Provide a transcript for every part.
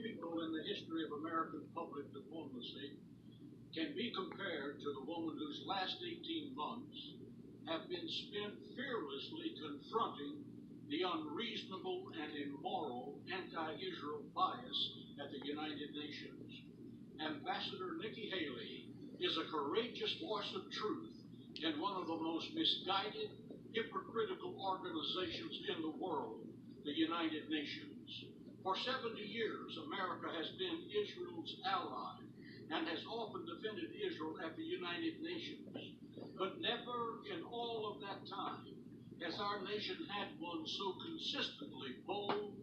people in the history of American public diplomacy can be compared to the woman whose last 18 months have been spent fearlessly confronting the unreasonable and immoral anti-Israel bias at the United Nations. Ambassador Nikki Haley is a courageous voice of truth in one of the most misguided, hypocritical organizations in the world, the United Nations. For 70 years, America has been Israel's ally and has often defended Israel at the United Nations. But never in all of that time has our nation had one so consistently bold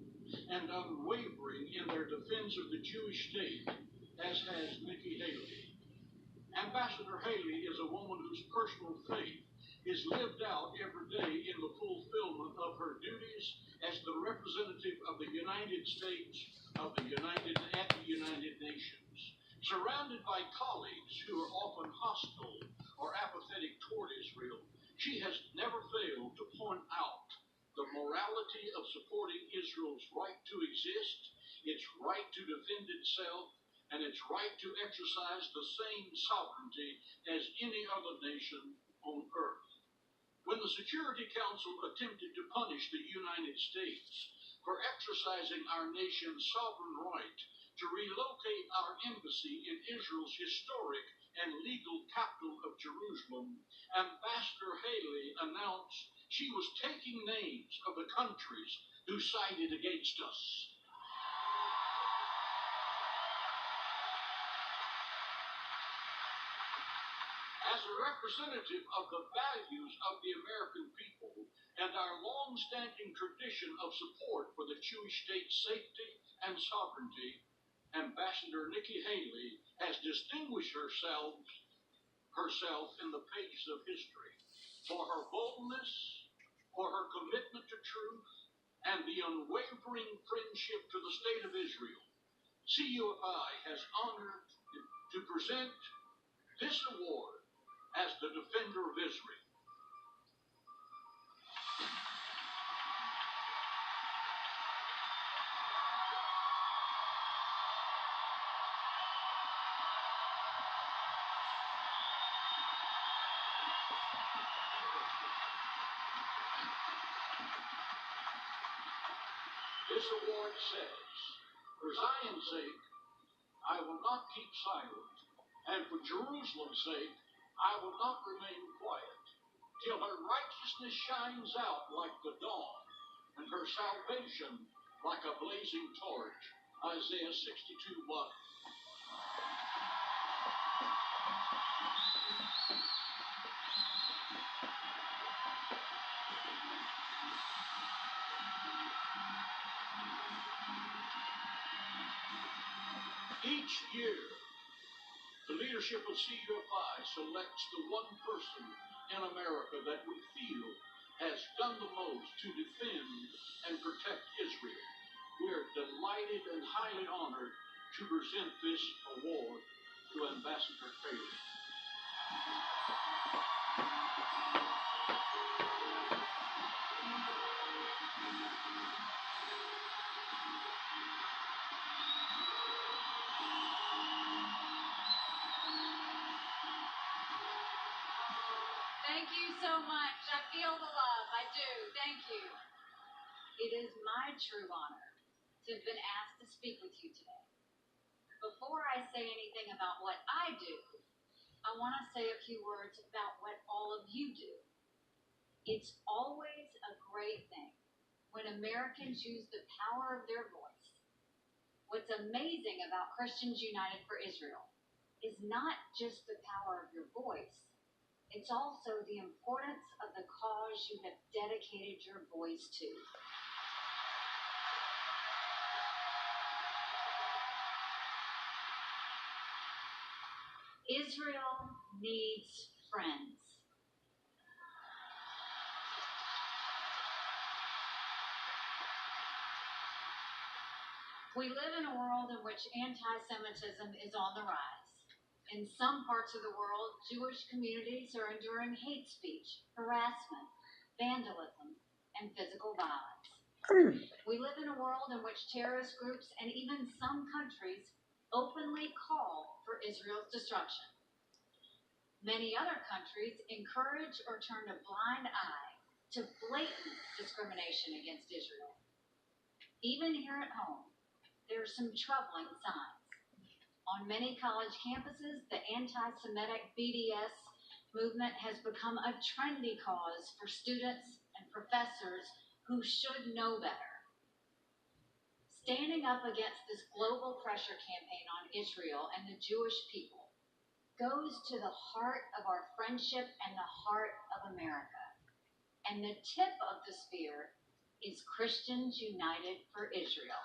and unwavering in their defense of the Jewish state as has Nikki Haley. Ambassador Haley is a woman whose personal faith is lived out every day in the fulfillment of her duties as the representative of the United States at the United Nations. Surrounded by colleagues who are often hostile or apathetic toward Israel, she has never failed to point out the morality of supporting Israel's right to exist, its right to defend itself, and its right to exercise the same sovereignty as any other nation on earth. When the Security Council attempted to punish the United States for exercising our nation's sovereign right to relocate our embassy in Israel's historic and legal capital of Jerusalem, Ambassador Haley announced she was taking names of the countries who sided against us. As a representative of the values of the American people and our long-standing tradition of support for the Jewish state's safety and sovereignty, Ambassador Nikki Haley has distinguished herself in the pages of history for her boldness, for her commitment to truth, and the unwavering friendship to the state of Israel. CUFI has honored to present this award as the Defender of Israel. This award says, for Zion's sake, I will not keep silent, and for Jerusalem's sake, I will not remain quiet, till her righteousness shines out like the dawn, and her salvation like a blazing torch. Isaiah 62:1. Each year, the leadership of CUFI selects the one person in America that we feel has done the most to defend and protect Israel. We are delighted and highly honored to present this award to Ambassador Haley. Thank you so much. I feel the love. I do. Thank you. It is my true honor to have been asked to speak with you today. Before I say anything about what I do, I want to say a few words about what all of you do. It's always a great thing when Americans use the power of their voice. What's amazing about Christians United for Israel is not just the power of your voice, it's also the importance of the cause you have dedicated your voice to. Israel needs friends. We live in a world in which anti-Semitism is on the rise. In some parts of the world, Jewish communities are enduring hate speech, harassment, vandalism, and physical violence. We live in a world in which terrorist groups and even some countries openly call for Israel's destruction. Many other countries encourage or turn a blind eye to blatant discrimination against Israel. Even here at home, there are some troubling signs. On many college campuses, the anti-Semitic BDS movement has become a trendy cause for students and professors who should know better. Standing up against this global pressure campaign on Israel and the Jewish people goes to the heart of our friendship and the heart of America. And the tip of the spear is Christians United for Israel.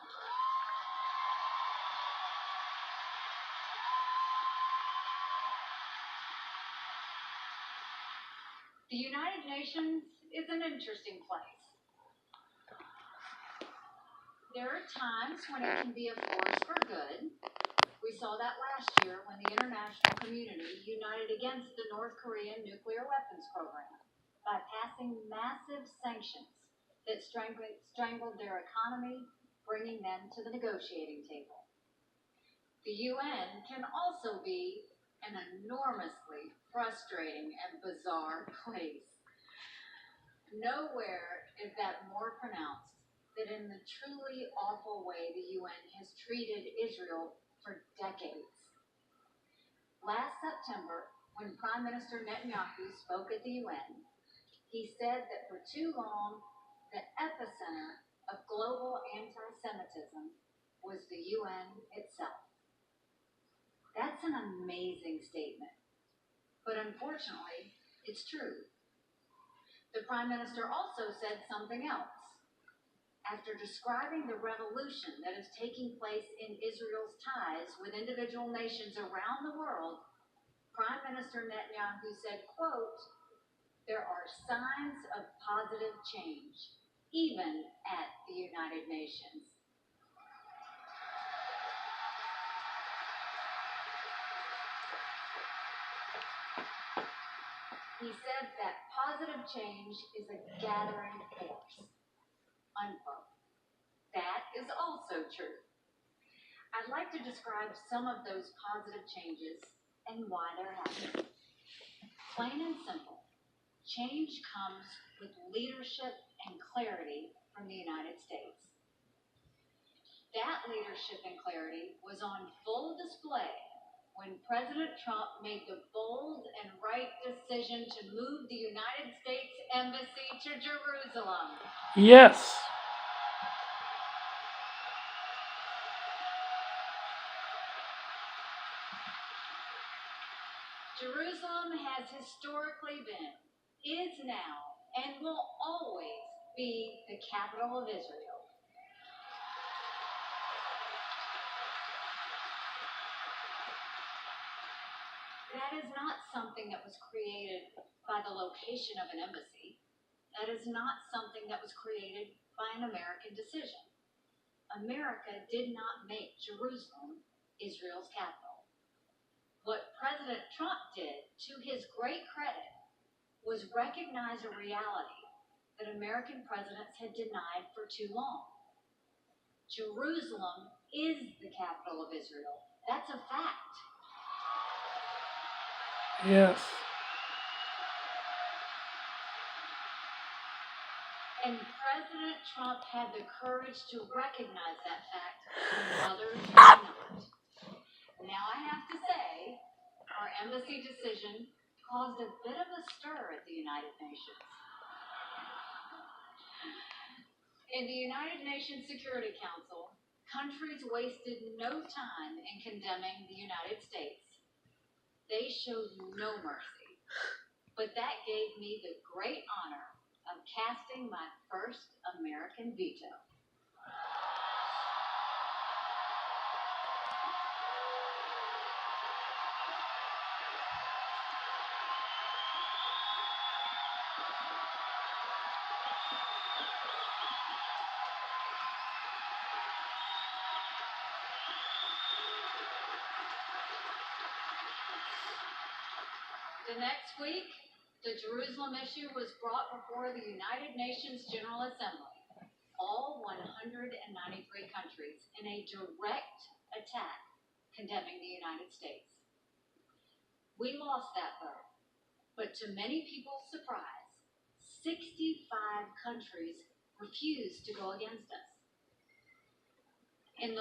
The United Nations is an interesting place. There are times when it can be a force for good. We saw that last year when the international community united against the North Korean nuclear weapons program by passing massive sanctions that strangled their economy, bringing them to the negotiating table. The UN can also be an enormously frustrating and bizarre place. Nowhere is that more pronounced than in the truly awful way the UN has treated Israel for decades. Last September, when Prime Minister Netanyahu spoke at the UN, he said that for too long, the epicenter of global anti-Semitism was the UN itself. That's an amazing statement, but unfortunately, it's true. The Prime Minister also said something else. After describing the revolution that is taking place in Israel's ties with individual nations around the world, Prime Minister Netanyahu said, quote, "There are signs of positive change, even at the United Nations." He said that positive change is a gathering force, unquote. That is also true. I'd like to describe some of those positive changes and why they're happening. Plain and simple, change comes with leadership and clarity from the United States. That leadership and clarity was on full display when President Trump made the bold and right decision to move the United States Embassy to Jerusalem. Yes. Jerusalem has historically been, is now, and will always be the capital of Israel. That is not something that was created by the location of an embassy. That is not something that was created by an American decision. America did not make Jerusalem Israel's capital. What President Trump did, to his great credit, was recognize a reality that American presidents had denied for too long. Jerusalem is the capital of Israel. That's a fact. Yes. And President Trump had the courage to recognize that fact when others did not. Now I have to say, our embassy decision caused a bit of a stir at the United Nations. In the United Nations Security Council, countries wasted no time in condemning the United States. They showed no mercy. But that gave me the great honor of casting my first American veto. The next week, the Jerusalem issue was brought before the United Nations General Assembly, all 193 countries in a direct attack condemning the United States. We lost that vote, but to many people's surprise, 65 countries refused to go against us. In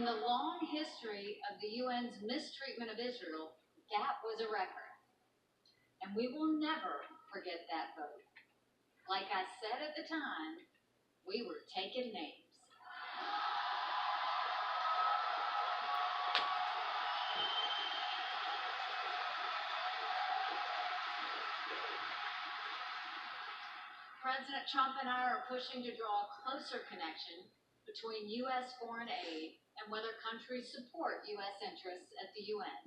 the long history of the UN's mistreatment of Israel, that was a record. And we will never forget that vote. Like I said at the time, we were taking names. President Trump and I are pushing to draw a closer connection between U.S. foreign aid and whether countries support U.S. interests at the UN.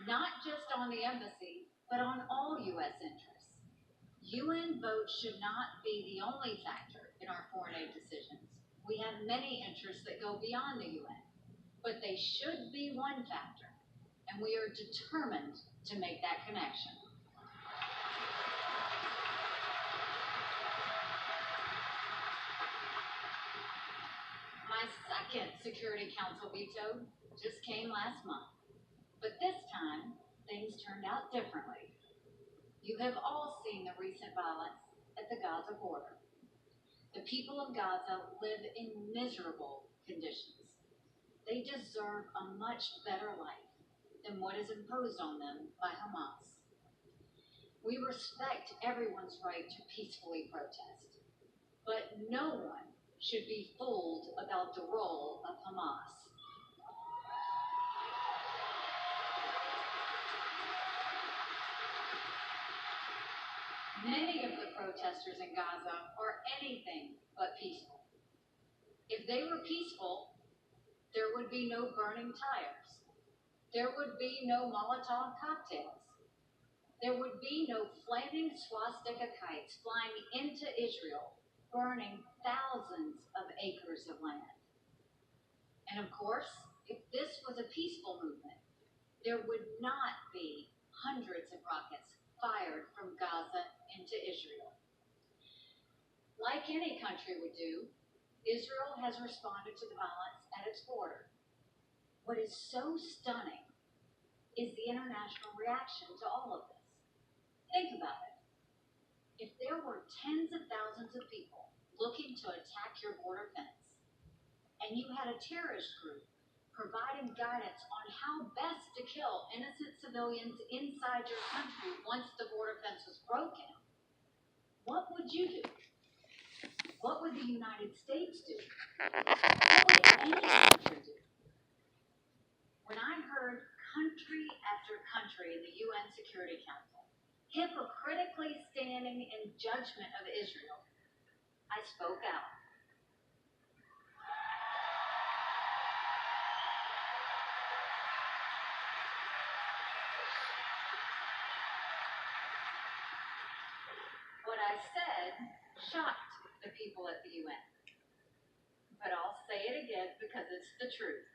Not just on the embassy, but on all U.S. interests. UN votes should not be the only factor in our foreign aid decisions. We have many interests that go beyond the UN, but they should be one factor, and we are determined to make that connection. My second Security Council veto just came last month, but this time things turned out differently. You have all seen the recent violence at the Gaza border. The people of Gaza live in miserable conditions. They deserve a much better life than what is imposed on them by Hamas. We respect everyone's right to peacefully protest, but no one should be fooled about the role of Hamas. Many of the protesters in Gaza are anything but peaceful. If they were peaceful, there would be no burning tires. There would be no Molotov cocktails. There would be no flaming swastika kites flying into Israel, burning thousands of acres of land. And of course, if this was a peaceful movement, there would not be hundreds of rockets fired from Gaza into Israel. Like any country would do, Israel has responded to the violence at its border. What is so stunning is the international reaction to all of this. Think about it. If there were tens of thousands of people looking to attack your border fence, and you had a terrorist group providing guidance on how best to kill innocent civilians inside your country once the border fence was broken, what would you do? What would the United States do? What would any country do? When I heard country after country in the UN Security Council hypocritically standing in judgment of Israel, I spoke out. What I said shocked the people at the UN. But I'll say it again because it's the truth.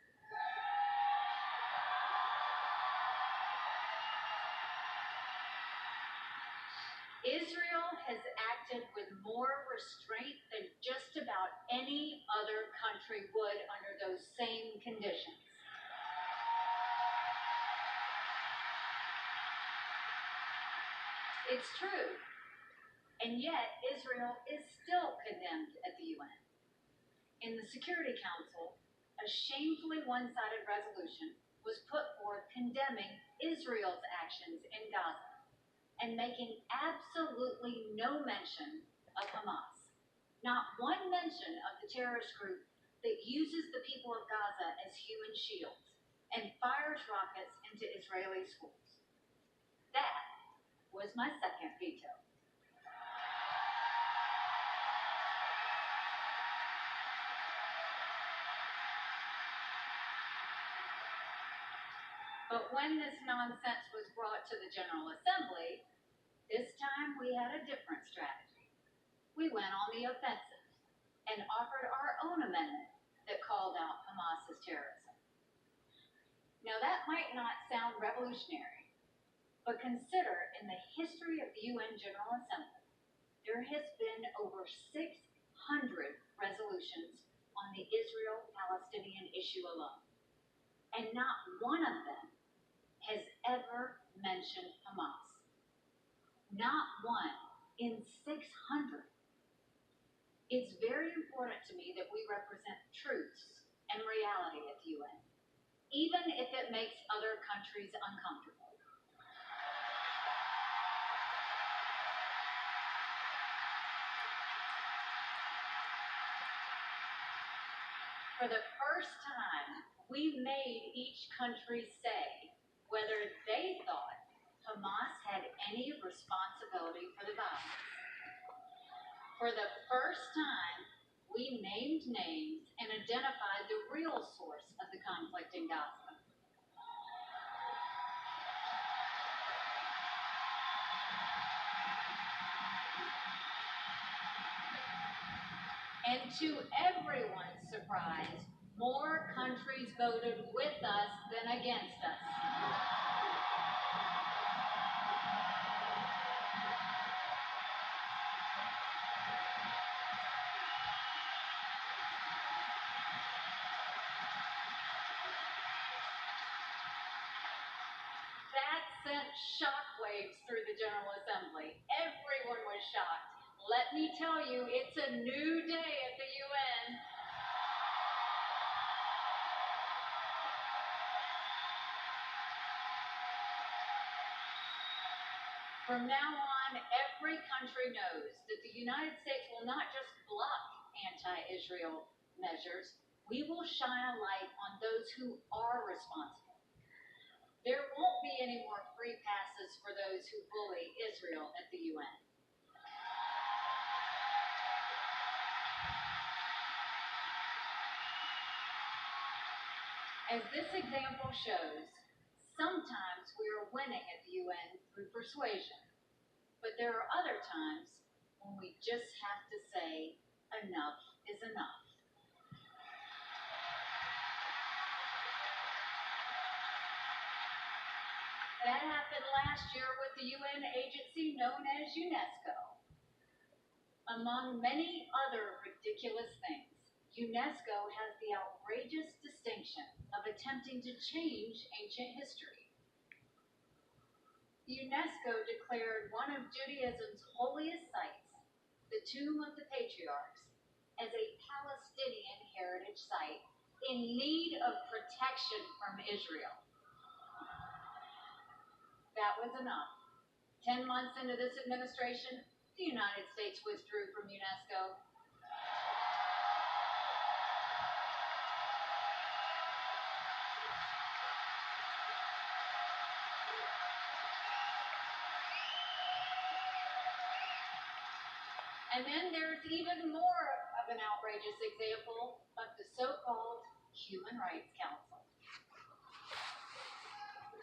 Israel has acted with more restraint than just about any other country would under those same conditions. It's true. And yet, Israel is still condemned at the UN. In the Security Council, a shamefully one-sided resolution was put forth condemning Israel's actions in Gaza and making absolutely no mention of Hamas. Not one mention of the terrorist group that uses the people of Gaza as human shields and fires rockets into Israeli schools. That was my second veto. But when this nonsense was brought to the General Assembly, this time we had a different strategy. We went on the offensive and offered our own amendment that called out Hamas as terrorism. Now that might not sound revolutionary, but consider in the history of the UN General Assembly, there has been over 600 resolutions on the Israel-Palestinian issue alone, and not one of them has ever mentioned Hamas. Not one in 600. It's very important to me that we represent truths and reality at the UN, even if it makes other countries uncomfortable. For the first time, we made each country say whether they thought Hamas had any responsibility for the violence. For the first time, we named names and identified the real source of the conflict in Gaza. And to everyone's surprise, more countries voted with us than against us. That sent shockwaves through the General Assembly. Everyone was shocked. Let me tell you, it's a new day at the UN. From now on, every country knows that the United States will not just block anti-Israel measures, we will shine a light on those who are responsible. There won't be any more free passes for those who bully Israel at the UN. As this example shows, sometimes we are winning at the UN through persuasion, but there are other times when we just have to say, enough is enough. That happened last year with the UN agency known as UNESCO. Among many other ridiculous things, UNESCO has the outrageous distinction of attempting to change ancient history. UNESCO declared one of Judaism's holiest sites, the Tomb of the Patriarchs, as a Palestinian heritage site in need of protection from Israel. That was enough. 10 months into this administration, the United States withdrew from UNESCO. And then there's even more of an outrageous example of the so-called Human Rights Council.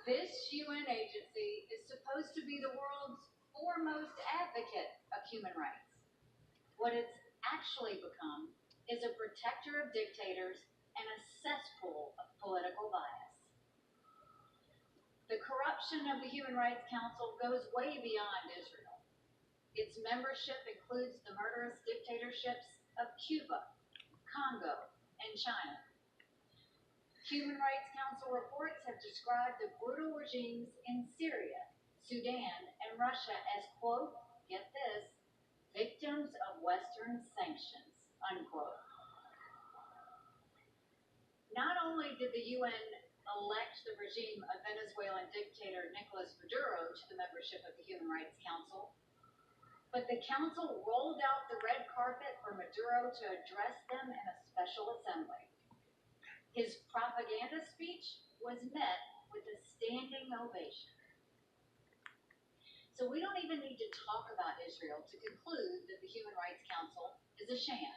This UN agency is supposed to be the world's foremost advocate of human rights. What it's actually become is a protector of dictators and a cesspool of political bias. The corruption of the Human Rights Council goes way beyond Israel. Its membership includes the murderous dictatorships of Cuba, Congo, and China. Human Rights Council reports have described the brutal regimes in Syria, Sudan, and Russia as, quote, get this, victims of Western sanctions, unquote. Not only did the UN elect the regime of Venezuelan dictator Nicolas Maduro to the membership of the Human Rights Council, but the council rolled out the red carpet for Maduro to address them in a special assembly. His propaganda speech was met with a standing ovation. So we don't even need to talk about Israel to conclude that the Human Rights Council is a sham.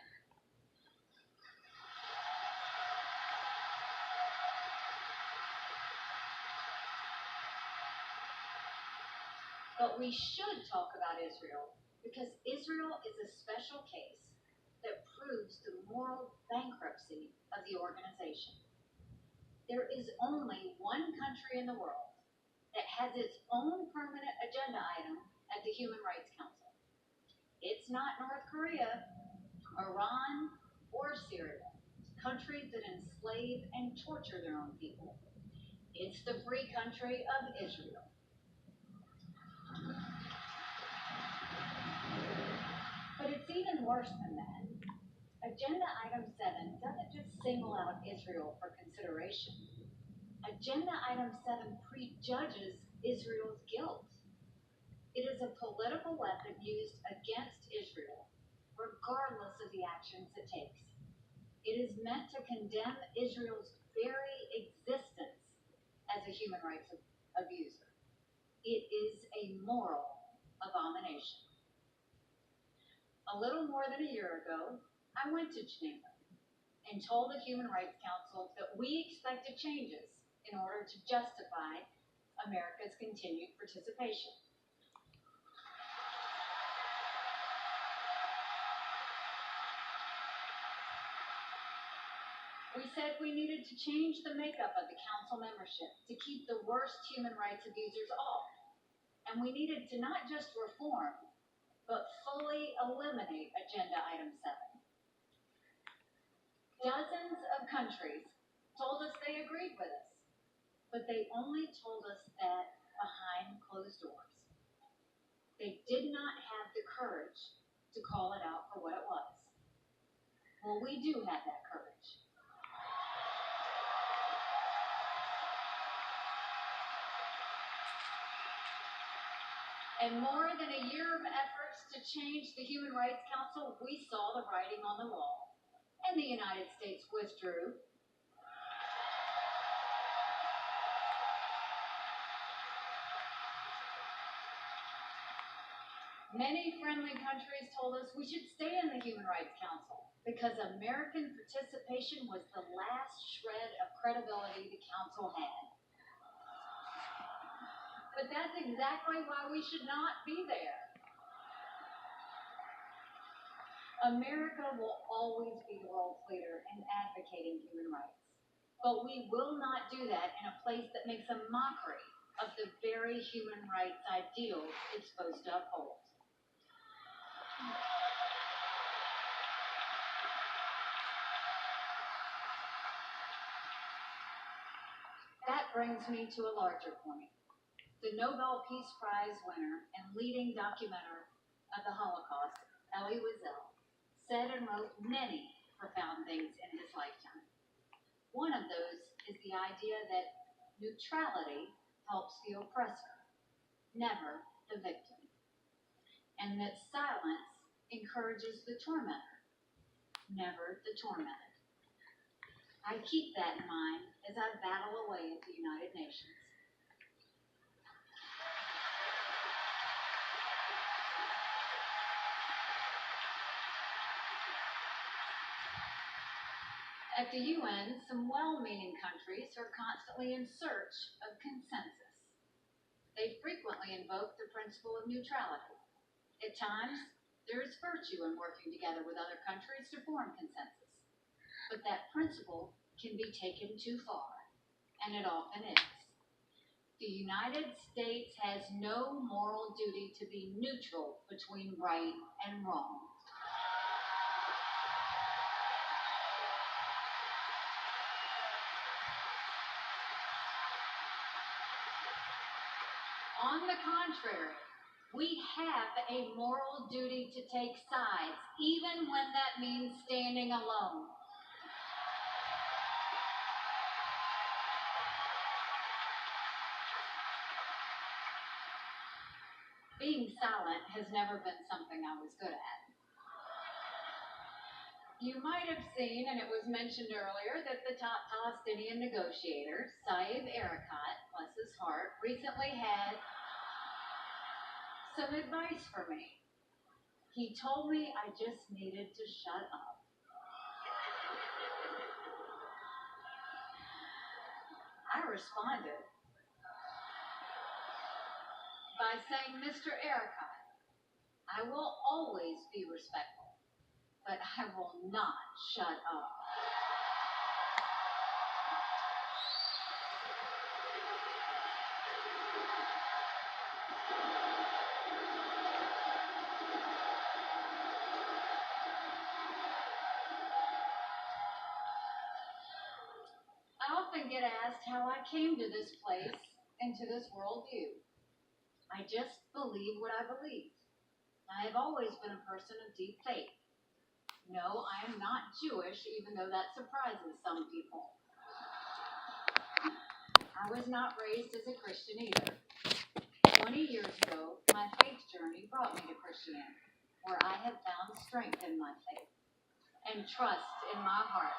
But we should talk about Israel because Israel is a special case that proves the moral bankruptcy of the organization. There is only one country in the world that has its own permanent agenda item at the Human Rights Council. It's not North Korea, Iran, or Syria, countries that enslave and torture their own people. It's the free country of Israel. But it's even worse than that. Agenda Item 7 doesn't just single out Israel for consideration. Agenda Item 7 prejudges Israel's guilt. It is a political weapon used against Israel, regardless of the actions it takes. It is meant to condemn Israel's very existence as a human rights abuser. It is a moral abomination. A little more than a year ago, I went to Geneva and told the Human Rights Council that we expected changes in order to justify America's continued participation. We said we needed to change the makeup of the council membership to keep the worst human rights abusers off. And we needed to not just reform, but fully eliminate Agenda Item 7. Dozens of countries told us they agreed with us, but they only told us that behind closed doors. They did not have the courage to call it out for what it was. Well, we do have that courage. And more than a year of efforts to change the Human Rights Council, we saw the writing on the wall, and the United States withdrew. Many friendly countries told us we should stay in the Human Rights Council because American participation was the last shred of credibility the Council had. But that's exactly why we should not be there. America will always be the world's leader in advocating human rights. But we will not do that in a place that makes a mockery of the very human rights ideals it's supposed to uphold. That brings me to a larger point. The Nobel Peace Prize winner and leading documenter of the Holocaust, Elie Wiesel, said and wrote many profound things in his lifetime. One of those is the idea that neutrality helps the oppressor, never the victim, and that silence encourages the tormentor, never the tormented. I keep that in mind as I battle away at the United Nations. At the UN, some well-meaning countries are constantly in search of consensus. They frequently invoke the principle of neutrality. At times, there is virtue in working together with other countries to form consensus. But that principle can be taken too far, and it often is. The United States has no moral duty to be neutral between right and wrong. On the contrary, we have a moral duty to take sides, even when that means standing alone. Being silent has never been something I was good at. You might have seen, and it was mentioned earlier, that the top Palestinian negotiator, Saeb Erekat, bless his heart, recently had some advice for me. He told me I just needed to shut up. I responded by saying, Mr. Erekat, I will always be respectful, but I will not shut up. I often get asked how I came to this place and to this worldview. I just believe what I believe. I have always been a person of deep faith. No, I am not Jewish, even though that surprises some people. I was not raised as a Christian either. 20 years ago, my faith journey brought me to Christianity, where I have found strength in my faith and trust in my heart.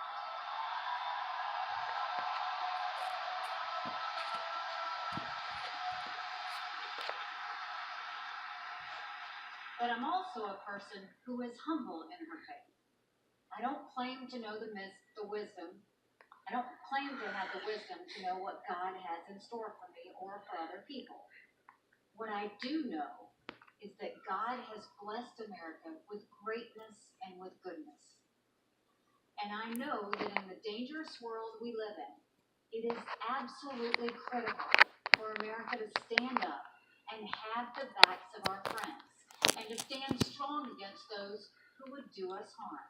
But I'm also a person who is humble in her faith. I don't claim to know the wisdom. I don't claim to have the wisdom to know what God has in store for me or for other people. What I do know is that God has blessed America with greatness and with goodness. And I know that in the dangerous world we live in, it is absolutely critical for America to stand up and have the backs of our friends, and to stand strong against those who would do us harm.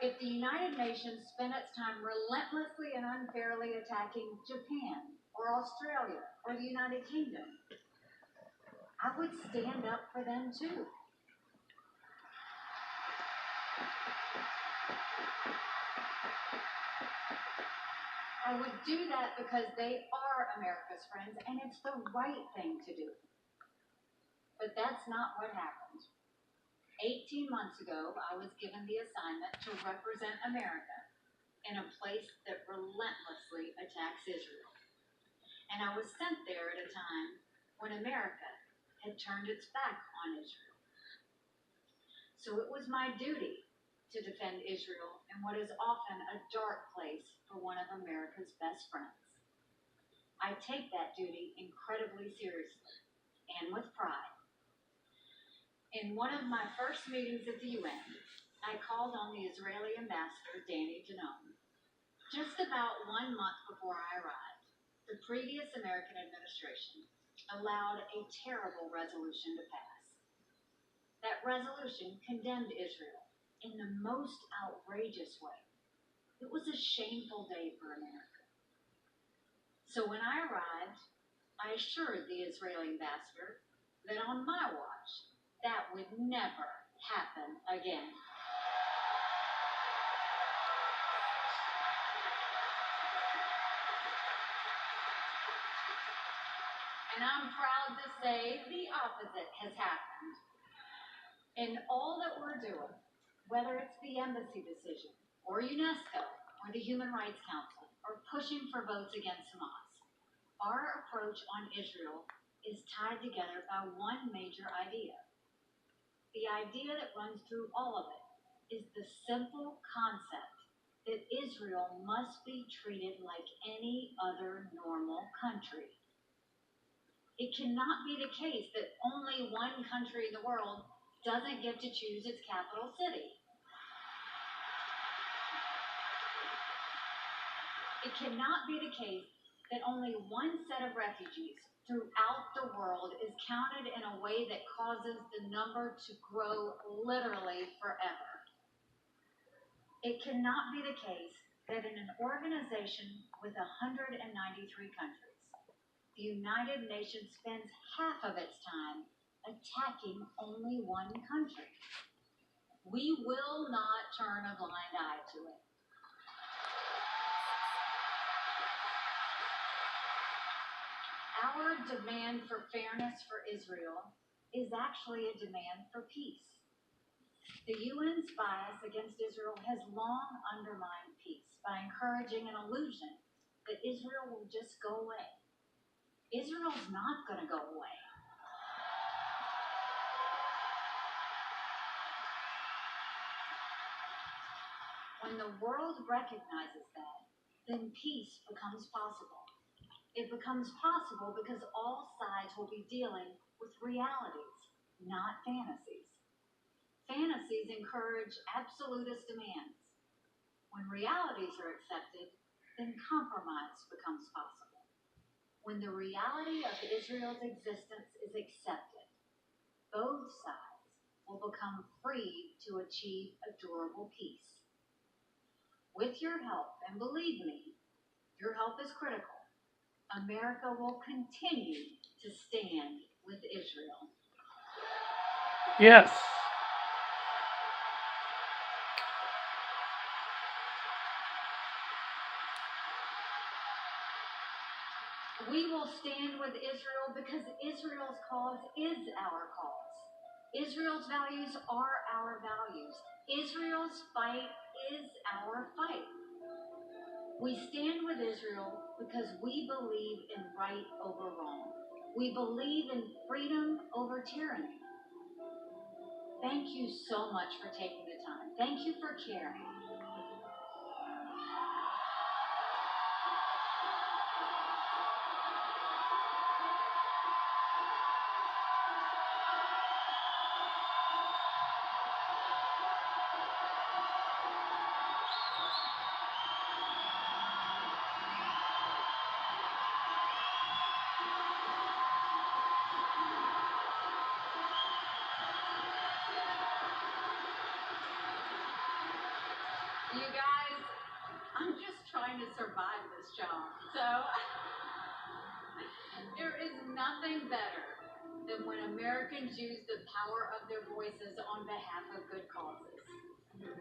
If the United Nations spent its time relentlessly and unfairly attacking Japan, or Australia, or the United Kingdom, I would stand up for them too. I would do that because they are America's friends, and it's the right thing to do. But that's not what happened. 18 months ago, I was given the assignment to represent America in a place that relentlessly attacks Israel. And I was sent there at a time when America had turned its back on Israel. So it was my duty to defend Israel in what is often a dark place for one of America's best friends. I take that duty incredibly seriously and with pride. In one of my first meetings at the UN, I called on the Israeli ambassador, Danny Janone. Just about 1 month before I arrived, the previous American administration allowed a terrible resolution to pass. That resolution condemned Israel in the most outrageous way. It was a shameful day for America. So when I arrived, I assured the Israeli ambassador that on my watch, that would never happen again. And I'm proud to say the opposite has happened. In all that we're doing, whether it's the embassy decision, or UNESCO, or the Human Rights Council, or pushing for votes against Hamas, our approach on Israel is tied together by one major idea. The idea that runs through all of it is the simple concept that Israel must be treated like any other normal country. It cannot be the case that only one country in the world doesn't get to choose its capital city. It cannot be the case that only one set of refugees throughout the world is counted in a way that causes the number to grow literally forever. It cannot be the case that in an organization with 193 countries, the United Nations spends half of its time attacking only one country. We will not turn a blind eye to it. Our demand for fairness for Israel is actually a demand for peace. The UN's bias against Israel has long undermined peace by encouraging an illusion that Israel will just go away. Israel's not going to go away. When the world recognizes that, then peace becomes possible. It becomes possible because all sides will be dealing with realities, not fantasies. Fantasies encourage absolutist demands. When realities are accepted, then compromise becomes possible. When the reality of Israel's existence is accepted, both sides will become free to achieve a durable peace. With your help, and believe me, your help is critical, America will continue to stand with Israel. Yes. We will stand with Israel because Israel's cause is our cause. Israel's values are our values. Israel's fight is our fight. We stand with Israel because we believe in right over wrong. We believe in freedom over tyranny. Thank you so much for taking the time. Thank you for caring. You guys, I'm just trying to survive this job. So there is nothing better than when Americans use the power of their voices on behalf of good causes.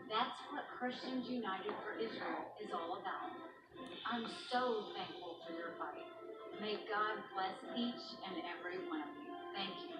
That's what Christians United for Israel is all about. I'm so thankful for your fight. May God bless each and every one of you. Thank you.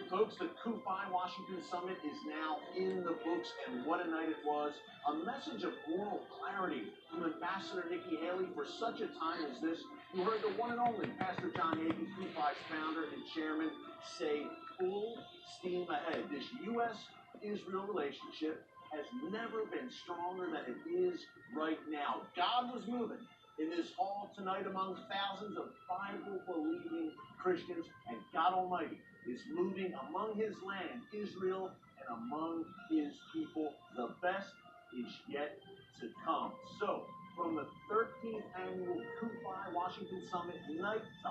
Folks, the Kufi Washington Summit is now in the books, and what a night it was. A message of moral clarity from Ambassador Nikki Haley for such a time as this. You heard the one and only Pastor John Hagee, Kufi's founder and chairman, say full steam ahead. This U.S.-Israel relationship has never been stronger than it is right now. God was moving in this hall tonight among thousands of Bible-believing Christians, and God Almighty is moving among his land, Israel, and among his people. The best is yet to come. So, from the 13th annual Kufi Washington Summit night to